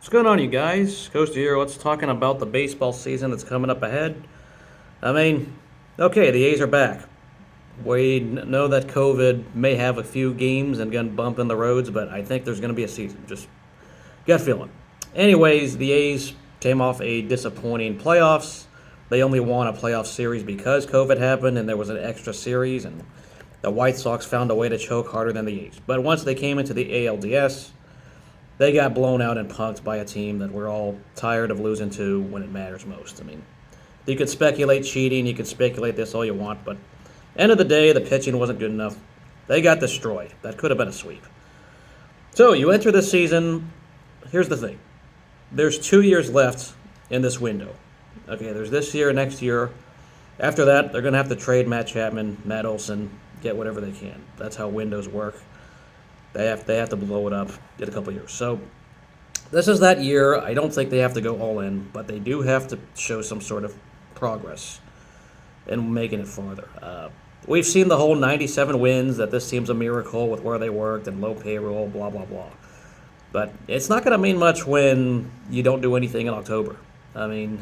What's going on, you guys? Coast here. Let's talking about the baseball season that's coming up ahead. I mean, okay, the A's are back. We know that COVID may have a few games and gonna bump in the roads, but I think there's gonna be a season. Just gut feeling. Anyways, the A's came off a disappointing playoffs. They only won a playoff series because COVID happened, and there was an extra series, and the White Sox found a way to choke harder than the A's. But once they came into the ALDS, they got blown out and punked by a team that we're all tired of losing to when it matters most. I mean, you could speculate cheating, you could speculate this all you want, but end of the day, the pitching wasn't good enough. They got destroyed. That could have been a sweep. So you enter the season. Here's the thing: there's 2 years left in this window. Okay, there's this year, next year. After that, they're going to have to trade Matt Chapman, Matt Olson, get whatever they can. That's how windows work. They have to blow it up in a couple years. So this is that year. I don't think they have to go all in, but they do have to show some sort of progress in making it farther. We've seen the whole 97 wins, that this team's a miracle with where they worked and low payroll, blah, blah, blah. But it's not going to mean much when you don't do anything in October. I mean,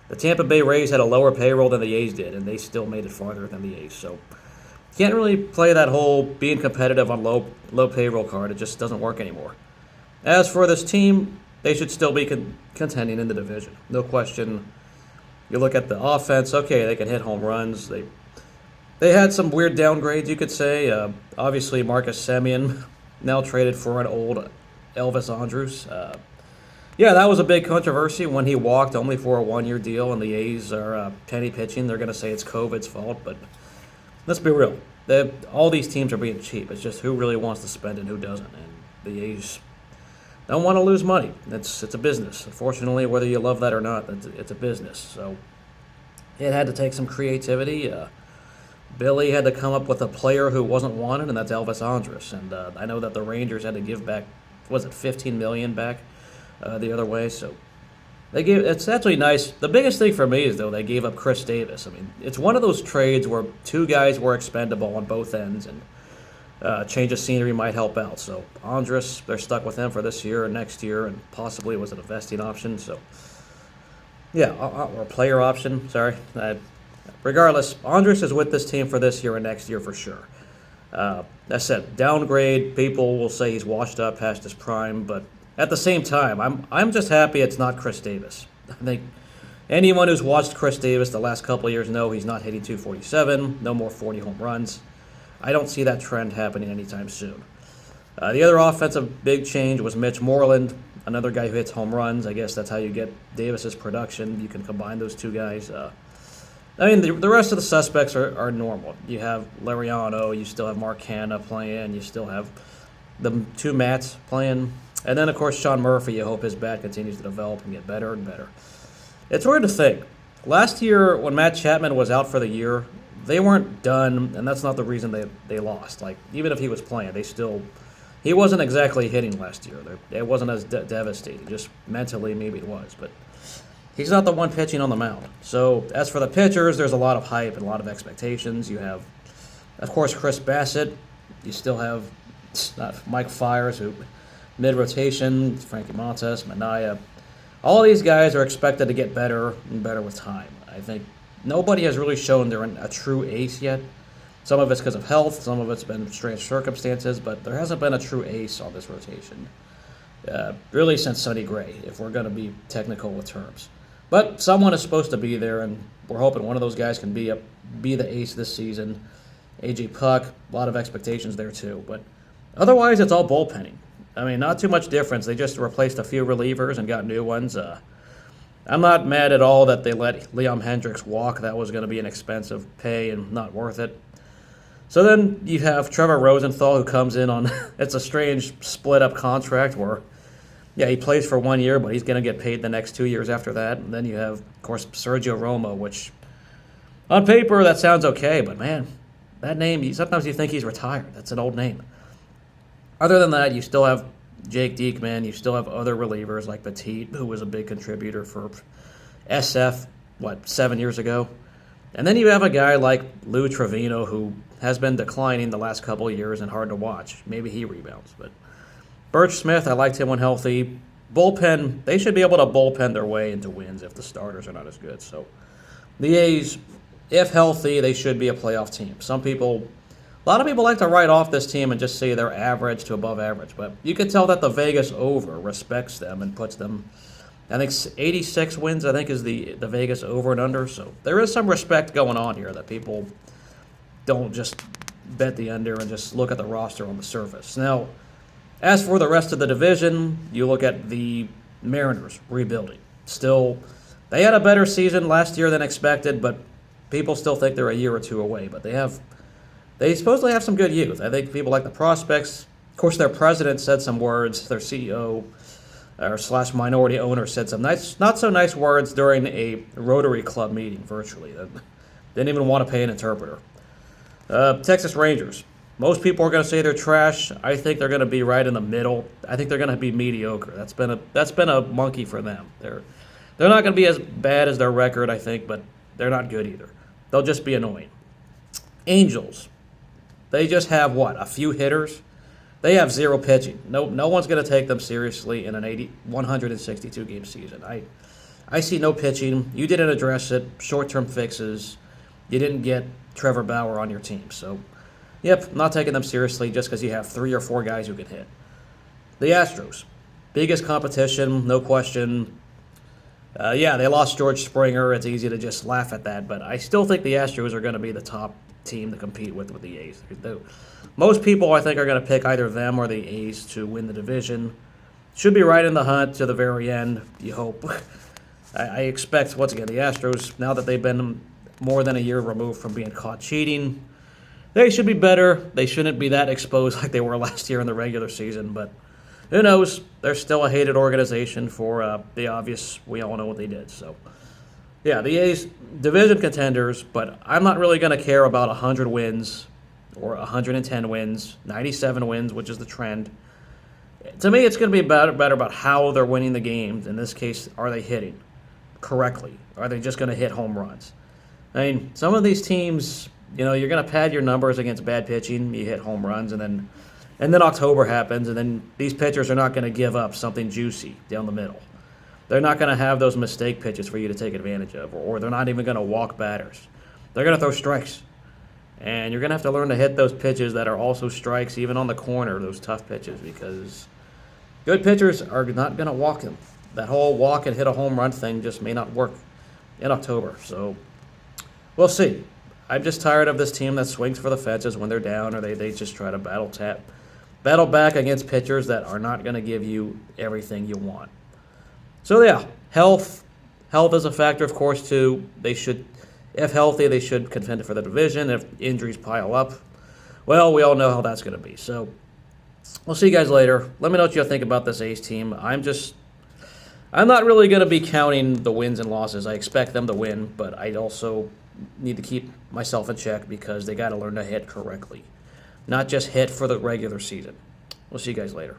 the Tampa Bay Rays had a lower payroll than the A's did, and they still made it farther than the A's. So can't really play that whole being competitive on low payroll card. It just doesn't work anymore. As for this team, they should still be contending in the division. No question. You look at the offense, okay, they can hit home runs. They had some weird downgrades, you could say. Obviously, Marcus Semien, now traded for an old Elvis Andrus. Yeah, that was a big controversy when he walked only for a one-year deal, and the A's are penny pitching. They're going to say it's COVID's fault, but let's be real. All these teams are being cheap. It's just who really wants to spend and who doesn't. And the A's don't want to lose money. It's a business. Unfortunately, whether you love that or not, it's a business. So it had to take some creativity. Billy had to come up with a player who wasn't wanted, and that's Elvis Andrus. And I know that the Rangers had to give back, was it $15 million back the other way? So it's actually nice. The biggest thing for me is, though, they gave up Chris Davis. I mean, it's one of those trades where two guys were expendable on both ends, and change of scenery might help out. So Andrus, they're stuck with him for this year and next year, and possibly was it a vesting option? So yeah, or a player option. Sorry. Regardless, Andrus is with this team for this year and next year for sure. That said, downgrade. People will say he's washed up past his prime, but at the same time, I'm just happy it's not Chris Davis. I think anyone who's watched Chris Davis the last couple of years know he's not hitting 247, no more 40 home runs. I don't see that trend happening anytime soon. The other offensive big change was Mitch Moreland, another guy who hits home runs. I guess that's how you get Davis's production. You can combine those two guys. I mean, the rest of the suspects are normal. You have Lariano, you still have Mark Hanna playing, you still have the two Matts playing. And then, of course, Sean Murphy, you hope his bat continues to develop and get better and better. It's weird to think. Last year, when Matt Chapman was out for the year, they weren't done, and that's not the reason they lost. Like, even if he was playing, he wasn't exactly hitting last year. It wasn't as devastating. Just mentally, maybe it was. But he's not the one pitching on the mound. So, as for the pitchers, there's a lot of hype and a lot of expectations. You have, of course, Chris Bassett. You still have Mike Fiers, who mid-rotation, Frankie Montas, Manaya. All these guys are expected to get better and better with time. I think nobody has really shown they're a true ace yet. Some of it's because of health, some of it's been strange circumstances, but there hasn't been a true ace on this rotation. Really since Sonny Gray, if we're going to be technical with terms. But someone is supposed to be there, and we're hoping one of those guys can be the ace this season. A.J. Puck, a lot of expectations there too. But otherwise, it's all bullpenning. I mean, not too much difference. They just replaced a few relievers and got new ones. I'm not mad at all that they let Liam Hendricks walk. That was going to be an expensive pay and not worth it. So then you have Trevor Rosenthal, who comes in on it's a strange split-up contract where, yeah, he plays for 1 year, but he's going to get paid the next 2 years after that. And then you have, of course, Sergio Rom, which on paper that sounds okay, but man, that name, sometimes you think he's retired. That's an old name. Other than that, you still have Jake Diekman. You still have other relievers like Petit, who was a big contributor for SF, 7 years ago? And then you have a guy like Lou Trevino, who has been declining the last couple of years and hard to watch. Maybe he rebounds. But Birch Smith, I liked him when healthy. bullpen, they should be able to bullpen their way into wins if the starters are not as good. So the A's, if healthy, they should be a playoff team. A lot of people like to write off this team and just say they're average to above average, but you can tell that the Vegas over respects them and puts them, I think 86 wins, I think, is the Vegas over and under. So there is some respect going on here that people don't just bet the under and just look at the roster on the surface. Now, as for the rest of the division, you look at the Mariners rebuilding. Still, they had a better season last year than expected, but people still think they're a year or two away. But they supposedly have some good youth. I think people like the prospects. Of course, their president said some words. Their CEO or / minority owner said some nice, not so nice words during a Rotary Club meeting virtually. They didn't even want to pay an interpreter. Texas Rangers. Most people are going to say they're trash. I think they're going to be right in the middle. I think they're going to be mediocre. That's been a monkey for them. They're not going to be as bad as their record, I think, but they're not good either. They'll just be annoying. Angels. They just have a few hitters. They have zero pitching. No one's going to take them seriously in an 162 game season. I see no pitching. You didn't address it. Short-term fixes. You didn't get Trevor Bauer on your team, so. Yep, not taking them seriously just because you have 3 or 4 guys who can hit. The Astros, biggest competition, no question. They lost George Springer. It's easy to just laugh at that, but I still think the Astros are going to be the top team to compete with the A's. Most people, I think, are going to pick either them or the A's to win the division. Should be right in the hunt to the very end, you hope. I expect, once again, the Astros, now that they've been more than a year removed from being caught cheating, they should be better. They shouldn't be that exposed like they were last year in the regular season, but who knows? They're still a hated organization for the obvious. We all know what they did. So, yeah, the A's, division contenders, but I'm not really going to care about 100 wins or 110 wins, 97 wins, which is the trend. To me, it's going to be better about how they're winning the games. In this case, are they hitting correctly? Are they just going to hit home runs? I mean, some of these teams, you're going to pad your numbers against bad pitching. You hit home runs, and then October happens, and then these pitchers are not going to give up something juicy down the middle. They're not going to have those mistake pitches for you to take advantage of, or they're not even going to walk batters. They're going to throw strikes, and you're going to have to learn to hit those pitches that are also strikes, even on the corner, those tough pitches, because good pitchers are not going to walk them. That whole walk and hit a home run thing just may not work in October, so we'll see. I'm just tired of this team that swings for the fences when they're down, or they just try to battle back against pitchers that are not going to give you everything you want. So yeah, health is a factor, of course, too. If healthy, they should contend for the division. If injuries pile up, well, we all know how that's going to be. So we'll see you guys later. Let me know what you think about this A's team. I'm not really going to be counting the wins and losses. I expect them to win, but I also need to keep myself in check because they got to learn to hit correctly, not just hit for the regular season. We'll see you guys later.